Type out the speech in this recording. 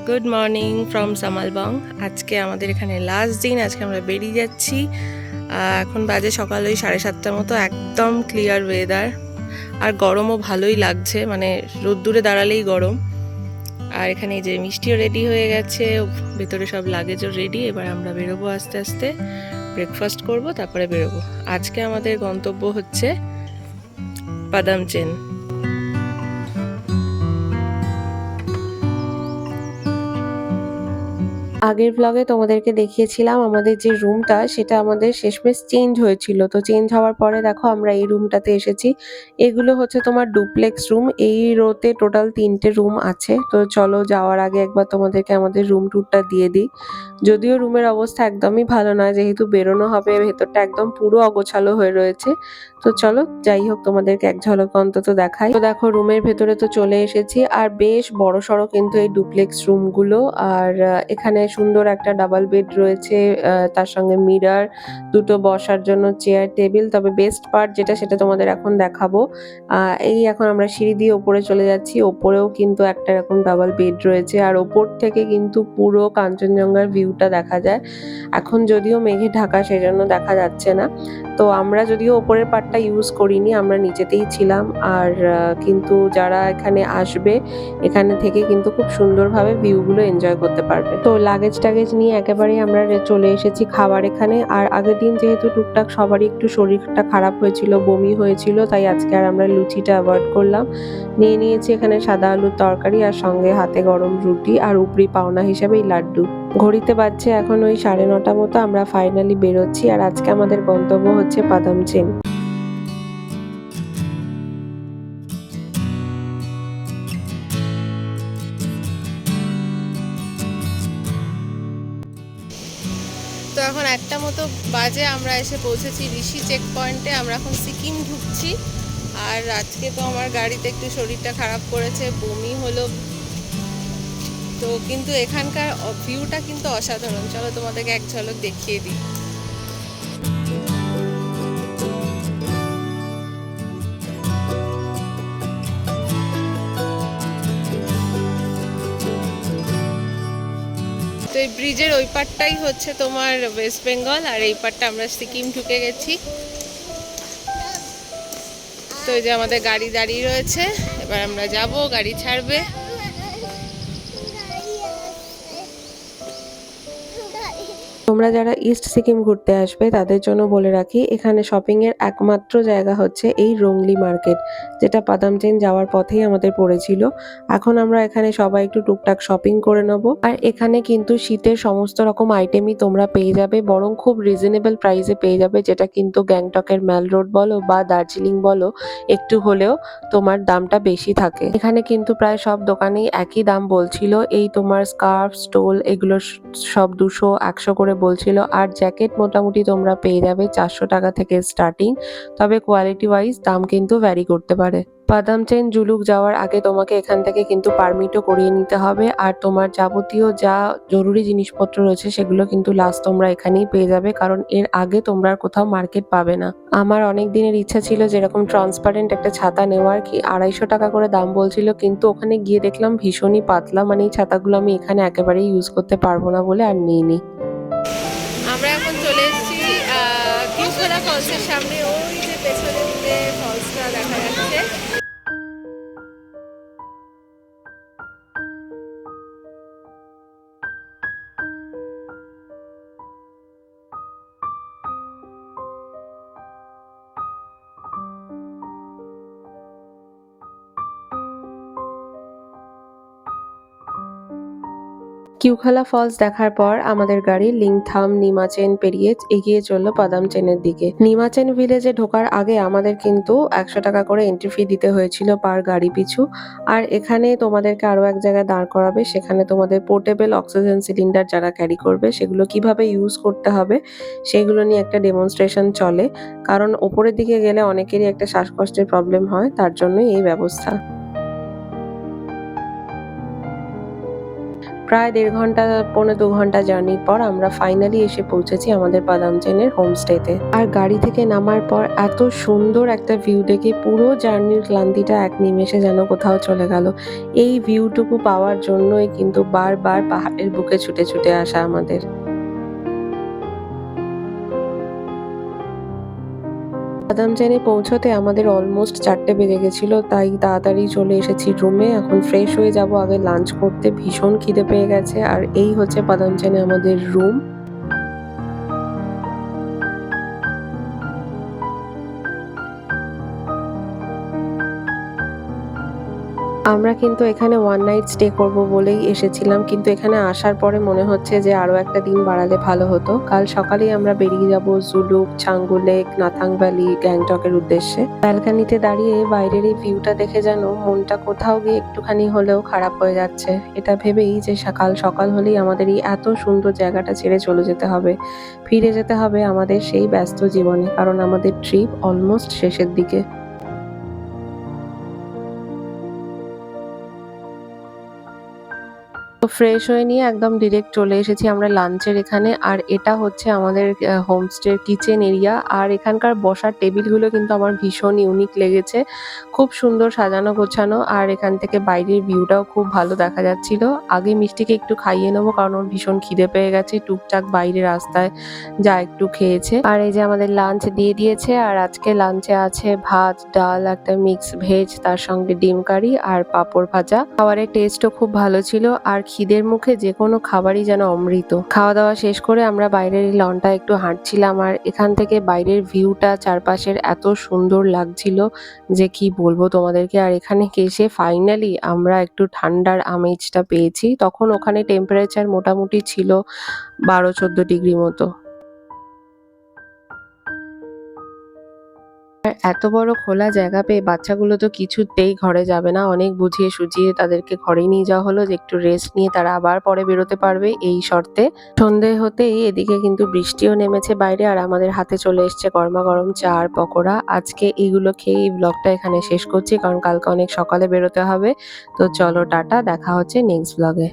Good morning from সামালবং। আজকে আমাদের এখানে লাস্ট দিন, আজকে আমরা বেরিয়ে যাচ্ছি। এখন বাজে সকাল ওই 7:30টার মতো, একদম ক্লিয়ার ওয়েদার, আর গরমও ভালোই লাগছে, মানে রোদ্দুরে দাঁড়ালেই গরম। আর এখানে যে মিষ্টিও রেডি হয়ে গেছে, ভেতরে সব লাগেজও রেডি। এবার আমরা বেরোবো আস্তে আস্তে, ব্রেকফাস্ট করব, তারপরে বেরোবো। আজকে আমাদের গন্তব্য হচ্ছে পাদামচেন। আগের ব্লগে তোমাদেরকে দেখিয়েছিলাম আমাদের যে রুমটা, সেটা আমাদের শেষমেশ চেঞ্জ হয়েছিল। তো চেঞ্জ হওয়ার পরে দেখো আমরা এই রুমটাতে এসেছি। এগুলো হচ্ছে তোমার ডুপ্লেক্স রুম। এই রোতে টোটাল 3টে রুম আছে। তো চলো যাওয়ার আগে একবার তোমাদেরকে আমাদের রুম ট্যুরটা দিয়ে দিই। যদিও রুমের অবস্থা একদমই ভালো নয়, যেহেতু বেরোনো হবে, ভেতরটা একদম পুরো অগোছালো হয়ে রয়েছে। তো চলো যাই হোক তোমাদেরকে এক ঝলক অন্তত দেখাই। তো দেখো রুমের ভেতরে তো চলে এসেছি, আর বেশ বড়সড় কিন্তু এই ডুপ্লেক্স রুমগুলো। আর এখানে সুন্দর একটা ডাবল বেড রয়েছে, তার সঙ্গে মিরর, দুটো বসার জন্য চেয়ার টেবিল। তবে বেস্ট পার্ট যেটা, সেটা তোমাদের এখন দেখাবো। এই এখন আমরা সিঁড়ি দিয়ে ওপরে চলে যাচ্ছি। ওপরেও কিন্তু একটা এরকম ডাবল বেড রয়েছে, আর ওপর থেকে কিন্তু পুরো কাঞ্চনজঙ্ঘার ভিউটা দেখা যায়। এখন যদিও মেঘে ঢাকা, সেজন্য দেখা যাচ্ছে না। তো আমরা যদিও ওপরের পার্টটা ইউজ করিনি, আমরা নিচেতেই ছিলাম। আর কিন্তু যারা এখানে আসবে, এখানে থেকে কিন্তু খুব সুন্দরভাবে ভিউগুলো এনজয় করতে পারবে। তো লাগেজ টাগেজ নিয়ে একেবারেই আমরা চলে এসেছি খাবার এখানে। আর আগের দিন যেহেতু টুকটাক সবারই একটু শরীরটা খারাপ হয়েছিল, বমি হয়েছিল, তাই আজকে আর আমরা লুচিটা অ্যাভয়েড করলাম। নিয়ে নিয়েছি এখানে সাদা আলুর তরকারি, আর সঙ্গে হাতে গরম রুটি, আর উপরি পাওনা হিসেবে এই লাড্ডু। ঘড়িতে বাজছে এখন ওই 9:30 মতো। আমরা ফাইনালি বেরোচ্ছি, আর আজকে আমাদের গন্তব্য হচ্ছে পাদামচেন। তো এখন 1টা মতো বাজে, আমরা এসে পৌঁছেছি ঋষি চেক পয়েন্টে। আমরা এখন সিকিম ঢুকছি। আর আজকে তো আমার গাড়িতে একটু শরীরটা খারাপ করেছে, বমি হলো। তো কিন্তু এখানকার ভিউটা কিন্তু অসাধারণ। চলো তোমাদেরকে এক ঝলক দেখিয়ে দিই। তো এই ব্রিজের ওই পারটাই হচ্ছে তোমার ওয়েস্ট বেঙ্গল, আর এই পারটা আমরা সিকিম ঢুকে গেছি। তো এই যে আমাদের গাড়ি দাঁড়িয়ে রয়েছে, এবার আমরা যাব, গাড়ি ছাড়বে। তোমরা যারা ইস্ট সিকিম ঘুরতে আসবে, তাদের জন্য বলে রাখি, এখানে শপিং এর একমাত্র জায়গা হচ্ছে এই রোংলি মার্কেট, যেটা পাদামচেন যাওয়ার পথেই আমাদের পড়েছিল। এখন আমরা এখানে সবাই একটু টুকটাক শপিং করে নেব। আর এখানে কিন্তু শীতের সমস্ত রকম আইটেমই তোমরা পেয়ে যাবে, বরং খুব রিজনেবল প্রাইসে পেয়ে যাবে, যেটা কিন্তু গ্যাংটকের ম্যাল রোড বলো বা দার্জিলিং বলো, একটু হলেও তোমার দামটা বেশি থাকে। এখানে কিন্তু প্রায় সব দোকানেই একই দাম বলছিল। এই তোমার স্কার্ফ, স্টোল, এগুলো সব 200-100 করে বলছিল। আর জ্যাকেট মোটামুটি তোমরা পেয়ে যাবে 400 টাকা থেকে স্টার্টিং। তবে কোয়ালিটি ওয়াইজ দাম কিন্তু ভ্যারি করতে পারে। পাদামচেন জুলুক যাওয়ার আগে তোমাকে এখান থেকে কিন্তু পারমিটও করিয়ে নিতে হবে। আর তোমার যাবতীয় যা জরুরি জিনিসপত্র রয়েছে, সেগুলো কিন্তু লাস্ট তোমরা এখানেই পেয়ে যাবে, কারণ এর আগে তোমরা আর কোথাও মার্কেট পাবে না। আমার অনেক দিনের ইচ্ছা ছিল যেরকম ট্রান্সপারেন্ট একটা ছাতা নেওয়ার, কি 250 টাকা করে দাম বলছিল, কিন্তু ওখানে গিয়ে দেখলাম ভীষণই পাতলা। মানে এই ছাতাগুলো আমি এখানে একেবারেই ইউজ করতে পারবো না বলে আর নিইনি। আমরা এখন চলে এসেছি কিউখোলা ফলসের সামনে। ওই যে পেছনে দিকে ফলসটা দেখা যাচ্ছে। কিউখালা ফলস দেখার পর আমাদের গাড়ি লিংথাম নিমাচেন পেরিয়ে এগিয়ে চললো পাদামচেনের দিকে। নিমাচেন ভিলেজে ঢোকার আগে আমাদের কিন্তু 100 টাকা করে এন্ট্রি ফি দিতে হয়েছিল পার গাড়ি পিছু। আর এখানে তোমাদেরকে আরো এক জায়গায় দাঁড় করাবে, সেখানে তোমাদের পোর্টেবল অক্সিজেন সিলিন্ডার যারা ক্যারি করবে, সেগুলো কিভাবে ইউজ করতে হবে সেগুলো নিয়ে একটা ডেমনস্ট্রেশন চলে। কারণ ওপরের দিকে গেলে অনেকেরই একটা শ্বাসকষ্টের প্রবলেম হয়, তার জন্যই এই ব্যবস্থা। প্রায় 1.5 ঘন্টা 1.25 ঘন্টা জার্নির পর আমরা ফাইনালি এসে পৌঁছেছি আমাদের পাদামচেনের হোমস্টেতে। আর গাড়ি থেকে নামার পর এত সুন্দর একটা ভিউ দেখে পুরো জার্নির ক্লান্তিটা এক নিমেষে যেন কোথাও চলে গেল। এই ভিউটুকু পাওয়ার জন্যই কিন্তু বারবার পাহাড়ের বুকে ছুটে ছুটে আসা আমাদের। বাদামজানে পৌঁছতে আমাদের অলমোস্ট 4টে বেজে গেছিল, তাই তাড়াতাড়ি চলে এসেছি রুমে। এখন ফ্রেশ হয়ে যাব, আগে লাঞ্চ করতে। ভীষণ খিদে পেয়ে গেছে। আর এই হচ্ছে বাদামজানে আমাদের রুম। আমরা কিন্তু এখানে ওয়ান নাইট স্টে করব বলেই এসেছিলাম, কিন্তু এখানে আসার পরে মনে হচ্ছে যে আরো একটা দিন বাড়ালে ভালো হতো। কাল সকালেই আমরা বেরিয়ে যাব জুলুক, ছাঙ্গু লেক, নাথাং ভ্যালি, গ্যাংটকের উদ্দেশ্যে। ব্যালকানিতে দাঁড়িয়ে বাইরের এই ভিউটা দেখে যেন মনটা কোথাও গিয়ে একটুখানি হলেও খারাপ হয়ে যাচ্ছে। এটা ভেবেই যে কাল সকাল হলেই আমাদের এই এত সুন্দর জায়গাটা ছেড়ে চলে যেতে হবে, ফিরে যেতে হবে আমাদের সেই ব্যস্ত জীবনে, কারণ আমাদের ট্রিপ অলমোস্ট শেষের দিকে। তো ফ্রেশ হয়ে নিয়ে একদম ডিরেক্ট চলে এসেছি আমরা লাঞ্চের এখানে। আর এটা হচ্ছে আমাদের হোমস্টের কিচেন এরিয়া। আর এখানকার বসার টেবিলগুলো কিন্তু আমার ভীষণ ইউনিক লেগেছে, খুব সুন্দর সাজানো গোছানো। আর এখান থেকে বাইরের ভিউটাও খুব ভালো দেখা যাচ্ছিল। আগে মিষ্টিকে একটু খাইয়ে নেবো, কারণ ওর ভীষণ খিদে পেয়ে গেছে, টুকটাক বাইরে রাস্তায় যা একটু খেয়েছে। আর এই যে আমাদের লাঞ্চ দিয়ে দিয়েছে। আর আজকে লাঞ্চে আছে ভাত, ডাল, একটা মিক্স ভেজ, তার সঙ্গে ডিম কারি আর পাঁপড় ভাজা। খাবারের টেস্টও খুব ভালো ছিল। আর খিদের মুখে যে কোনো খাবারই যেন অমৃত। খাওয়া দাওয়া শেষ করে আমরা বাইরের এই লনটা একটু হাঁটছিলাম। আর এখান থেকে বাইরের ভিউটা চারপাশের এত সুন্দর লাগছিল যে কি বলবো তোমাদেরকে। আর এখানে এসে ফাইনালি আমরা একটু ঠান্ডার আমেজটা পেয়েছি। তখন ওখানে টেম্পারেচার মোটামুটি ছিল 12-14 ডিগ্রি মতো। আর এত বড় খোলা জায়গা পেয়ে বাচ্চাগুলো তো কিছুতেই ঘরে যাবে না। অনেক বুঝিয়ে সুঝিয়ে তাদেরকে ঘরেই নিয়ে যাওয়া হলো, যে একটু রেস্ট নিয়ে তারা আবার পরে বেরোতে পারবে এই শর্তে। সন্ধে হতেই এদিকে কিন্তু বৃষ্টিও নেমেছে বাইরে। আর আমাদের হাতে চলে এসছে গরমা গরম চা আর পকোড়া। আজকে এইগুলো খেয়ে এই ব্লগটা এখানে শেষ করছি, কারণ কালকে অনেক সকালে বেরোতে হবে। তো চলো টাটা, দেখা হচ্ছে নেক্সট ব্লগে।